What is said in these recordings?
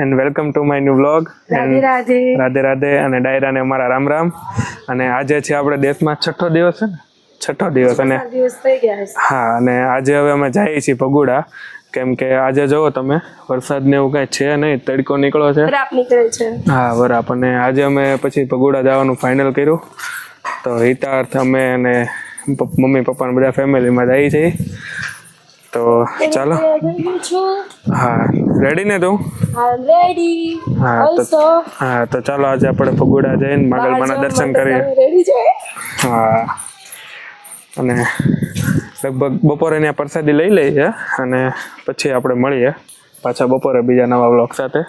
And welcome to my new vlog. Radhe Radhe. Radhe Radhe અને ડાયરાને અમારા રામ રામ. અને આજે છે આપણે દેશમાં છઠ્ઠો દિવસ છે ને, છઠ્ઠો દિવસ. અને દિવસ થઈ ગયા છે. હા, અને આજે હવે અમે જઈએ છીએ ભગુડા, કેમ કે આજે જુઓ તમે વરસાદ ને એવું કાંઈ છે નહીં, તડકો નીકળો છે. વરાપ નીકળે છે. હા, વરાપ. અને આજે અમે પછી ભગુડા જવાનું ફાઇનલ કર્યું. તો હિતાર્થ અમે અને મમ્મી પપ્પા ને બધા ફેમિલીમાં જઈએ છીએ. તો ચાલો. હા, રેડી ને તું? હા, તો ચાલો આજે આપણે ભગુડા જઈને માગલમાના દર્શન કરીએ. હા, અને લગભગ બપોરે ત્યાં પ્રસાદી લઈ લઈએ અને પછી આપણે મળીએ પાછા બપોરે બીજા નવા વ્લોગ સાથે.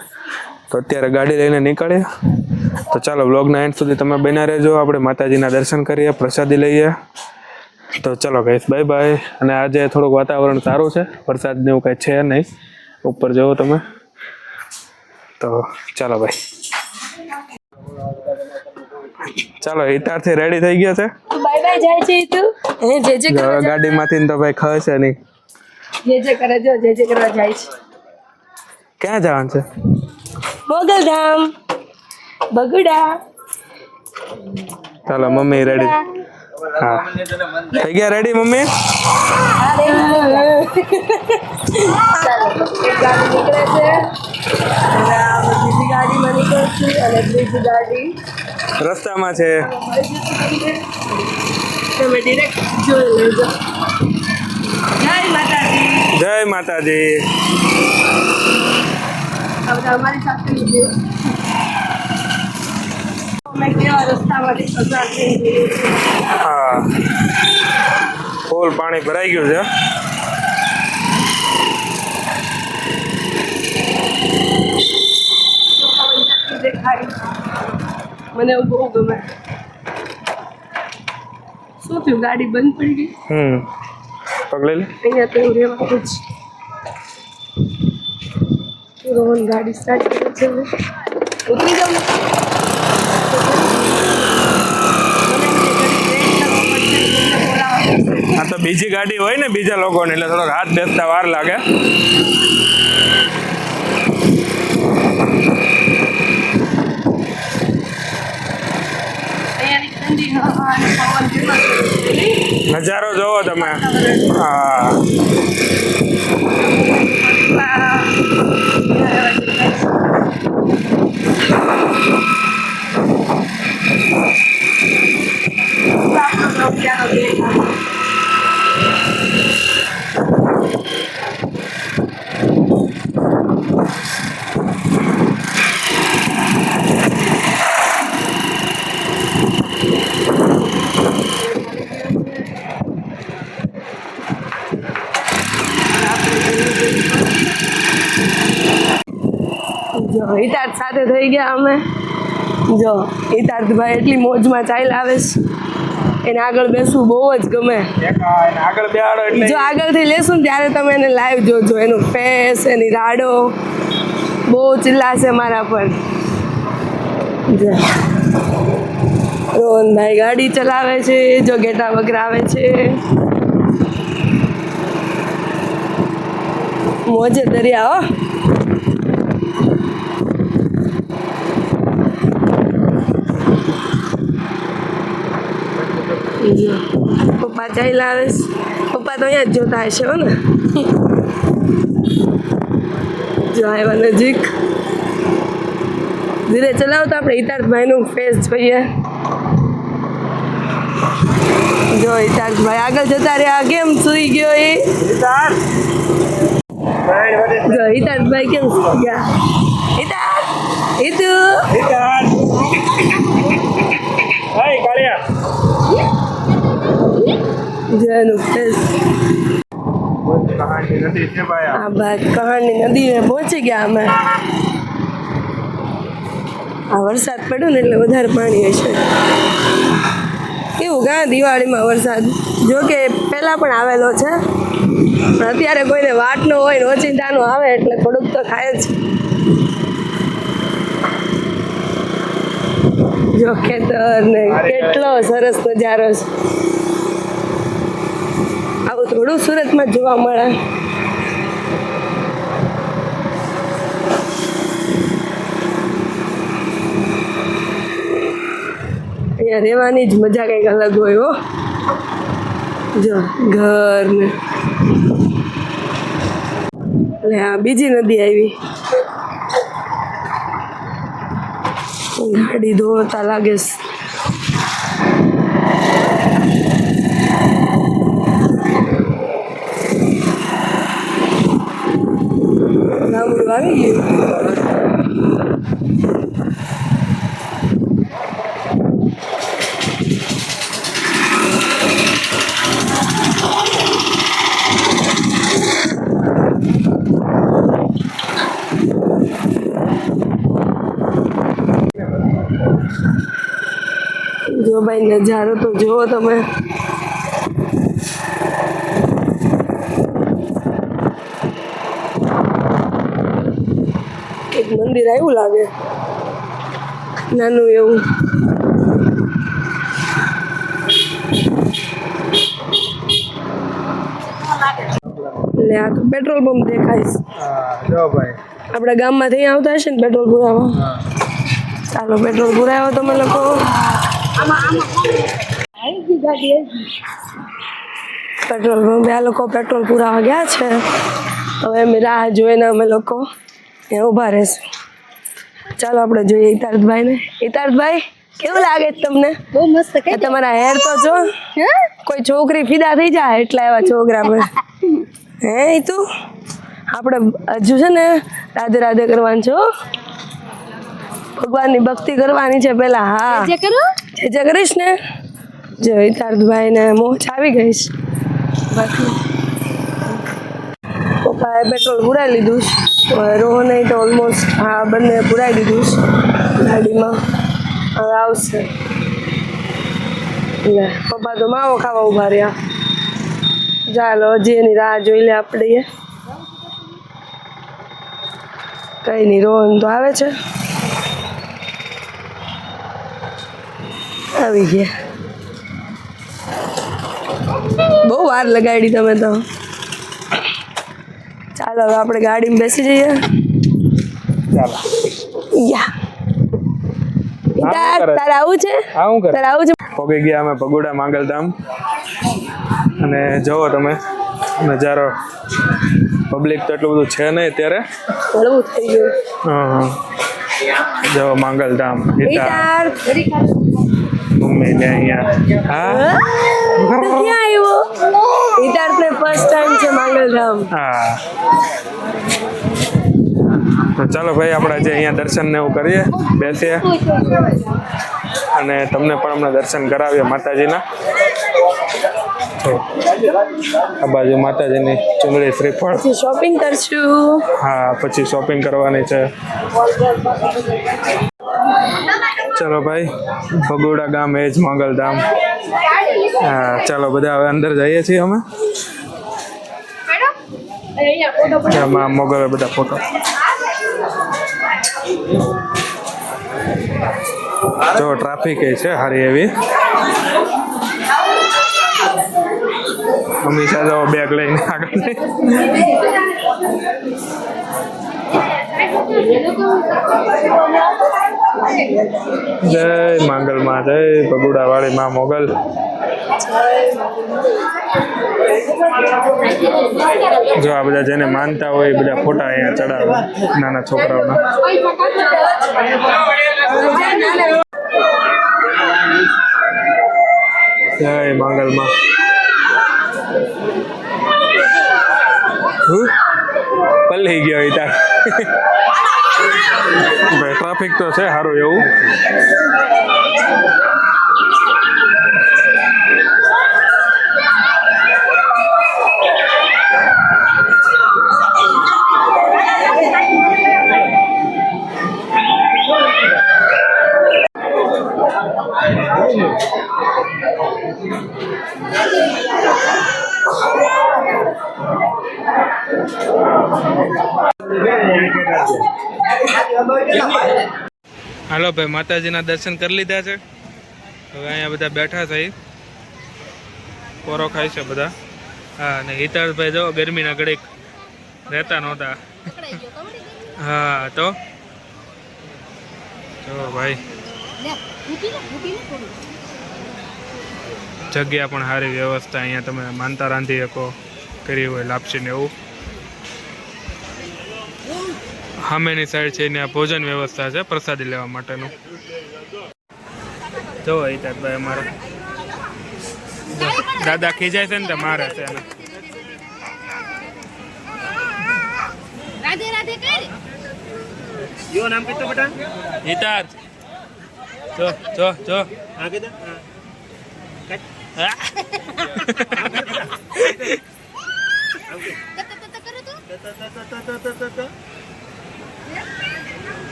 તો અત્યારે ગાડી લઈને નીકળીએ. તો ચાલો વ્લોગના એન્ડ સુધી તમે બન્યા રહેજો. આપણે માતાજીના દર્શન કરીએ, પ્રસાદી લઈએ. તો ચલો ગાઈસ, બાય બાય. અને આજે થોડુંક વાતાવરણ સારું છે, વરસાદ ને એવું કાંઈ છે નહીં. ઉપર જુઓ તમે. તો ચાલો ભાઈ, ચાલો. હિતાર્થી રેડી થઈ ગયો છે. બાય બાય જાય છે તું. જે ગાડીમાંથી તો ભાઈ ખસે નહીં. જે કરે જો, જે કરવા જાય છે. ક્યાં જવાનું છે? મોગલધામ, ભગુડા. ચાલો મમ્મી રેડી. હા, થઈ ગયા રેડી મમ્મી? ગાડી નીકળે છે. બીજી ગાડીમાં નીકળશું અને બીજી ગાડી રસ્તામાં છે. તમે ડિરેક્ટ જોઈ લેજો. જય માતાજી. જય માતાજી. આ બધા અમારી સાથે લીધું. અમે કેવા રસ્તામાંથી પસાર થઈ ગઈએ છીએ. હા, ફૂલ પાણી ભરાઈ ગયું છે. મને એવું બહુ ગમે. શું થયું, ગાડી બંધ પડી ગઈ? પગલે લે. અહીંયા તો એવું રહેવાનું જ. રોહન ગાડી સ્ટાર્ટ કરે છે. ઉતરી જાઉં. આ તો બીજી ગાડી હોય ને બીજા લોકોની, એટલે થોડોક હાથ બેસતા વાર લાગે. નજારો જોવો તમે. હા, જો હિતાર્થ સાથે થઈ ગયા અમે. જો હિતાર્થભાઈ એટલી મોજમાં ચાલ્યા આવે છે. એને આગળ બેસવું બહુ જ ગમે. આગળ બેહાડો એટલે જો આગળથી લેશું ને ત્યારે તમે એને લાઈવ જોજો. એનું ફેસ, એની રાડો બહુ ચિલ્લાશે મારા પર. જો રોહનભાઈ ગાડી ચલાવે છે. જો ગેટા વગરાવે છે. મોજે દરિયા. હો, પપ્પા ચાલ્યા આવે છે. પપ્પા તો અહીંયા જ જોતા હશે. હો ને, જો આવ્યા નજીક. ધીરે ચલાવો તો આપણે હિતાર્થભાઈનું ફેસ જોઈએ. જો હિતાર્થભાઈ આગળ જતા રહ્યા. કેમ સુઈ ગયો એ? જો હિતાર્થભાઈ કેમ સુઈ ગયા? હિતાર્થ, હિતુ, જેનું ફેસ. આ બાદ કહાની નદીને પહોંચી ગયા અમે. આ વરસાદ પડ્યો ને એટલે વધારે પાણી હશે. કેવું કાં દિવાળીમાં વરસાદ જો કે પહેલાં પણ આવેલો છે, પણ અત્યારે કોઈને વાટ ન હોય ને ઓચિંતાનું આવે એટલે થોડુંક તો થાય જ. જો ખેતર ને કેટલો સરસ નજારો છે. આવું થોડું સુરતમાં જોવા મળે. અહીંયા રહેવાની જ મજા કંઈક અલગ હોય હો. જો ઘર ને એટલે આ બીજી નદી આવી. ગાડી ધોતા લાગે છે. ગામડું આવી ગયું. જો ભાઈ નજારો તો જુઓ તમે. એક મંદિર આવ્યું લાગે નાનું એવું. એટલે આ તો પેટ્રોલ પંપ દેખાય છે. જો ભાઈ આપણા ગામમાંથી આવતા હશે ને પેટ્રોલ પુરાવા. ચાલો પેટ્રોલ પુરાવો તમે લોકો. પેટ્રોલ પંપે આ લોકો પેટ્રોલ પુરાવા ગયા છે. હવે અમે રાહ જોઈને અમે લોકો ત્યાં ઊભા રહેશું. ચાલો આપણે જોઈએ હિતાર્થભાઈને. હિતાર્થભાઈ કેવું લાગે છે તમને? બહુ મસ્ત આ તમારા હેર તો જો કોઈ છોકરી ફિદા થઈ જાય એટલા એવા છોકરા પર. હે એ તું આપણે હજુ છે ને રાધે રાધે કરવાનું છો. ભગવાનની ભક્તિ કરવાની છે પેલા. હા જે કરો જે કરીશ ને. જો હિતાર્થભાઈ ને મોજ આવી ગઈ છે. બાકી પપ્પાએ પેટ્રોલ પુરાઈ લીધું છે. રોહને તો ઓલમોસ્ટ હા બંને પુરાઈ દીધું છે ગાડીમાં. હવે આવશે. લે પપ્પા તો માવો ખાવા ઉભા રહ્યા. ચાલો હજી એની રાહ જોઈ લે આપણે. કઈ નહીં રોહન તો આવે છે. આવી ગયા. બહુ વાર લગાડી તમે તો. ચાલો હવે આપણે ગાડીમાં બેસી જઈએ. ચાલો યા તારે આવું છે? આવું કરે તારે આવું છે? પગી ગયા અમે ભગોડા માંગલધામ. અને જુઓ તમે નજારો. પબ્લિક તો એટલું બધું છે નહીં અત્યારે. હળવું થઈ ગયું. હા જો માંગલધામ હિતાર્થ મમ્મી ને અહીંયા. હા ક્યાં આવ્યો? હિતાર્થ ને ફર્સ્ટ ટાઈમ છે માંગલધામ. હા તો ચાલો ભાઈ આપણે આજે અહીંયા દર્શન ને એવું કરીએ, બેસીએ અને તમને પણ હમણાં દર્શન કરાવીએ માતાજીના. તો આ બાજુ માતાજીની ચુંદડી શ્રીફળ. પછી શોપિંગ કરશું. હા પછી શોપિંગ કરવાની છે. ચલો ભાઈ ભગોડા ગામ એ જ માંગલધામ. હા ચાલો બધા હવે અંદર જઈએ છીએ અમે. એમાં મોગલ બધા ફોટો. જો ટ્રાફિક એ છે સારી એવી. હંમેશા જાઓ બેગ લઈને આગળ. જય માંગલમાં, જય ભગુડા વાળી માં મોગલ. જો આ બધા જેને માનતા હોય એ બધા ફોટા અહીંયા ચડાવે નાના છોકરાઓના. જય માંગલમાં. પલ્લી ગયો તાર. ભાઈ ટ્રાફિક તો છે સારું એવું. હાલો ભાઈ માતાજીના દર્શન કરી લીધા છે. હવે અહીંયા બધા બેઠા છે, પોરો ખાય છે બધા. હા અને હિતાર્થભાઈ જો ગરમીના ઘડીક રહેતા નહોતા. હા તો જો ભાઈ જગ્યા પણ સારી વ્યવસ્થા, અહીંયા તમે માનતા રાંધી શકો, કરી હોય લાપસીને એવું. સામેની સાઈડ છે ત્યાં ભોજન વ્યવસ્થા છે પ્રસાદી લેવા માટેનું. જો હિતાર્થભાઈ અમારે દાદા ખીજાય છે ને તો મારે છે એને. રાધે રાધે કર યો નામ કીધું બેટા હિતાર્થ જો જો જો આગે દે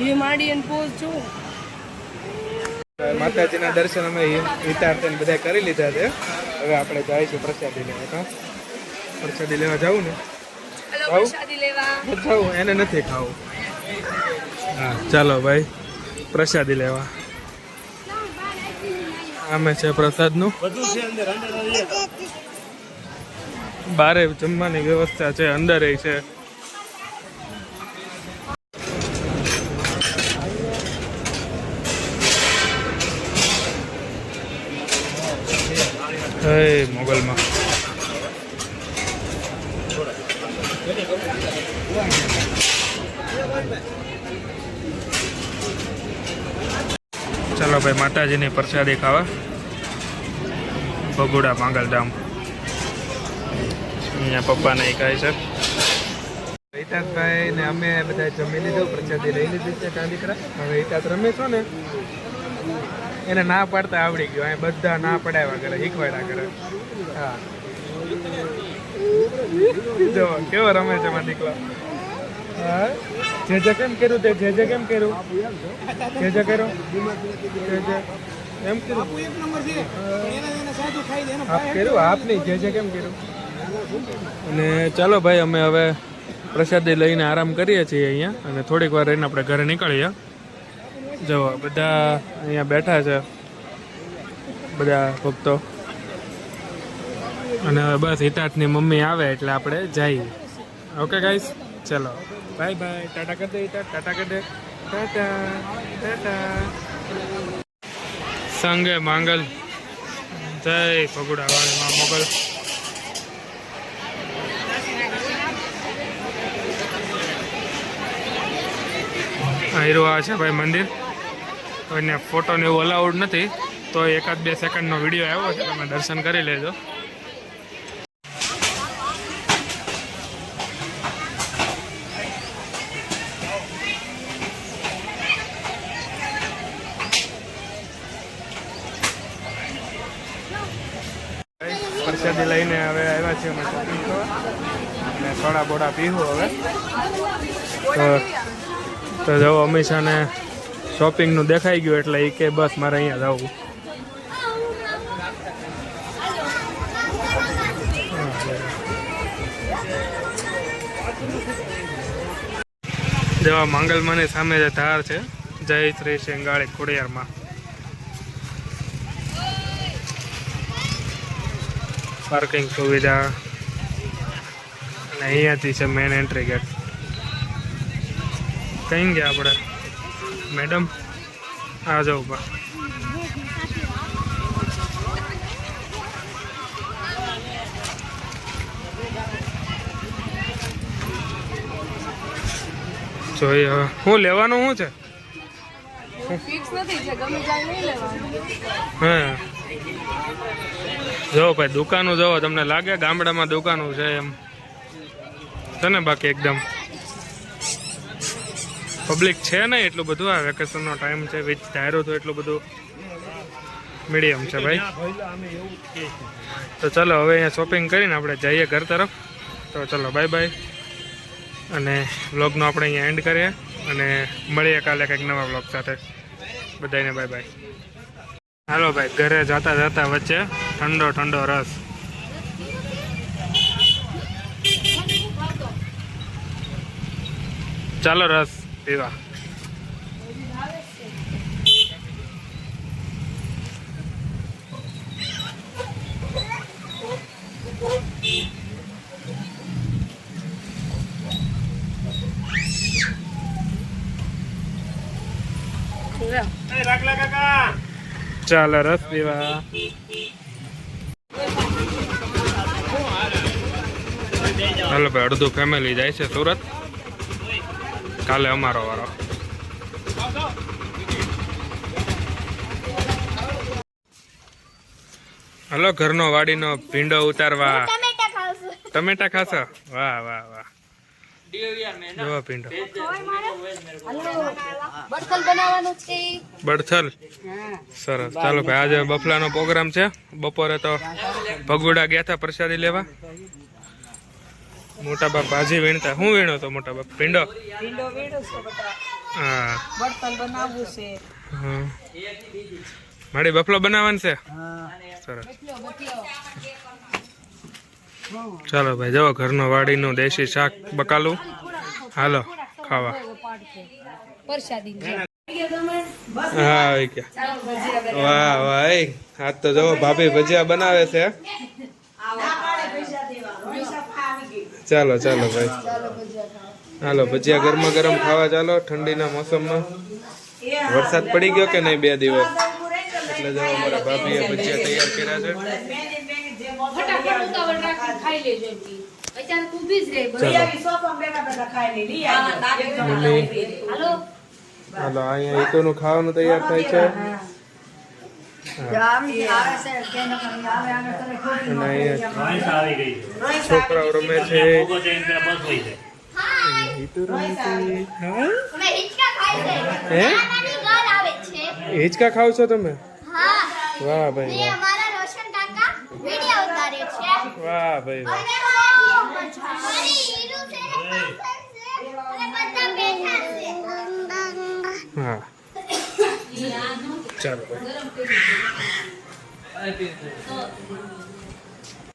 એ માડી અને પોઝ જો. માતાજીના દર્શન અમે હિતાર્થ બધા કરી લીધા છે. હવે આપણે જઈશું પ્રસાદી લેવા. તો પ્રસાદી લેવા જવું ને પ્રસાદી લેવા જવું, એને નથી ખાવું. હા ચાલો ભાઈ પ્રસાદી લેવા. આમે છે પ્રસાદનું. બધું છે અંદર અંદર બારે જમવાની વ્યવસ્થા છે, અંદર છે. મોગલમાં ચાલો ભાઈ માતાજીની પ્રસાદી ખાવા ભગુડા માંગલધામ. અહીંયા પપ્પાને ખાય છે. હિતાર્થભાઈ ને અમે બધા જમી લીધું, પ્રસાદી લઈ લીધી છે કાંદીકરા. હવે હિતાર્થ રમે છો ને એને ના પાડતા આવડી ગયો. અહીં બધા ના પડાવ્યા કરે, શીખવાડ્યા કરે. હા જો કેવો રમે છે મારા દીકરો. હા જે કેમ કર્યું તે જે કેમ કર્યું જે કર્યો એમ કર્યું આપ કર્યું આપ નહીં જે કેમ કર્યું. અને ચાલો ભાઈ અમે હવે પ્રસાદી લઈને આરામ કરીએ છીએ અહીંયા. અને થોડીક વાર રહીને આપણે ઘરે નીકળીએ. જો બધા અહીંયા બેઠા છે બધા ભક્તો. અને હવે બસ હિતાર્થની મમ્મી આવે એટલે આપણે જઈએ. ઓકે ગાઈસ ચલો બાય બાય. ટાટા કરી દે હિતાર્થ, ટાટા કરી દે. ટાટા ટાટા. સંગે માંગલ જય ભગુડા વાળી માં મોગલ. હીરો આ છે ભાઈ મંદિર. એને ફોટો ને એવું અલાઉડ નથી, તો 1-2 સેકન્ડનો વિડીયો આવ્યો છે, તમે દર્શન કરી લેજો. પ્રસાદી લઈને હવે આવ્યા છીએ અમે શોપિંગ કરવા. અને સોડા બોડા પીવું હવે. તો જો અમીષાને શોપિંગનું દેખાઈ ગયું એટલે એ કે બસ મારે અહીંયા જવું. જેવા માંગલમાની સામે જે ધાર છે જય શ્રી શેંગાળી ખોડિયારમાં. પાર્કિંગ સુવિધા અને અહીંયાથી છે મેન એન્ટ્રી ગેટ. કઈ ગયા આપણે મેડમ? આ જાઓ બા. જોઈએ હવે શું લેવાનું શું છે? ફિક્સ નથી છે, ગમે જાય નહીં લેવાનું. હા જો ભાઈ દુકાનો જોવો, તમને લાગે ગામડામાં દુકાનો છે એમ છે ને? બાકી એકદમ પબ્લિક છે નહીં એટલું બધું. આ વેકેશનનો ટાઈમ છે, વીજ ધાર્યો તો એટલું બધું મીડિયમ છે ભાઈ. તો ચલો હવે અહીંયા શોપિંગ કરીને આપણે જઈએ ઘર તરફ. તો ચલો બાય બાય. અને વ્લોગનો આપણે અહીંયા એન્ડ કરીએ અને મળીએ કાલે કંઈક નવા વ્લોગ સાથે. બધાને બાય બાય. હાલો ભાઈ ઘરે જતા જતા વચ્ચે ઠંડો ઠંડો રસ. ચાલો રસ પીવા. રાખલા કાકા ચાલો રસ પીવા. ચાલો ભાઈ, અડધું ફેમિલી જાય છે સુરત. કાલે અમારો વારો. હલો, ઘરનો વાડીનો ભીંડો ઉતારવા. ટમેટા ખાશો? વાહ વાહ વાહ. જોવા ભીંડો બડથલ. સરસ. ચાલો ભાઈ, આજે બફલાનો પ્રોગ્રામ છે. બપોરે તો ભગુડા ગયા હતા પ્રસાદી લેવા. મોટા બાપ ભાજી વીણતા. શું વીણો તો મોટા બાપ? ભીંડો. હા. હા. મારી બફલો બનાવવાનું છે. સરસ. ચાલો ભાઈ, જવો ઘરનો વાડીનું દેશી શાક બકાલું. હાલો ખાવા. હા આવી ગયા. વાહ વાહ. આજ તો જવો ભાભી ભજીયા બનાવે છે. ચાલો ચાલો ભાઈ, હાલો ભજીયા ગરમા ગરમ ખાવા. ચાલો, ઠંડીના મોસમમાં. વરસાદ પડી ગયો કે નહીં 2 દિવસ, એટલે જો અમારા ભાભીએ ભજીયા તૈયાર કર્યા છે. હાલો, અહીંયા ઈટોનું ખાવાનું તૈયાર થાય છે. અને અહીંયા છોકરાઓ રમે છે. હિંચકા ખાવ છો તમે? વાહ ભાઈ વાહ. વાહ ભાઈ વાહ. હા ચાલો ભાઈ.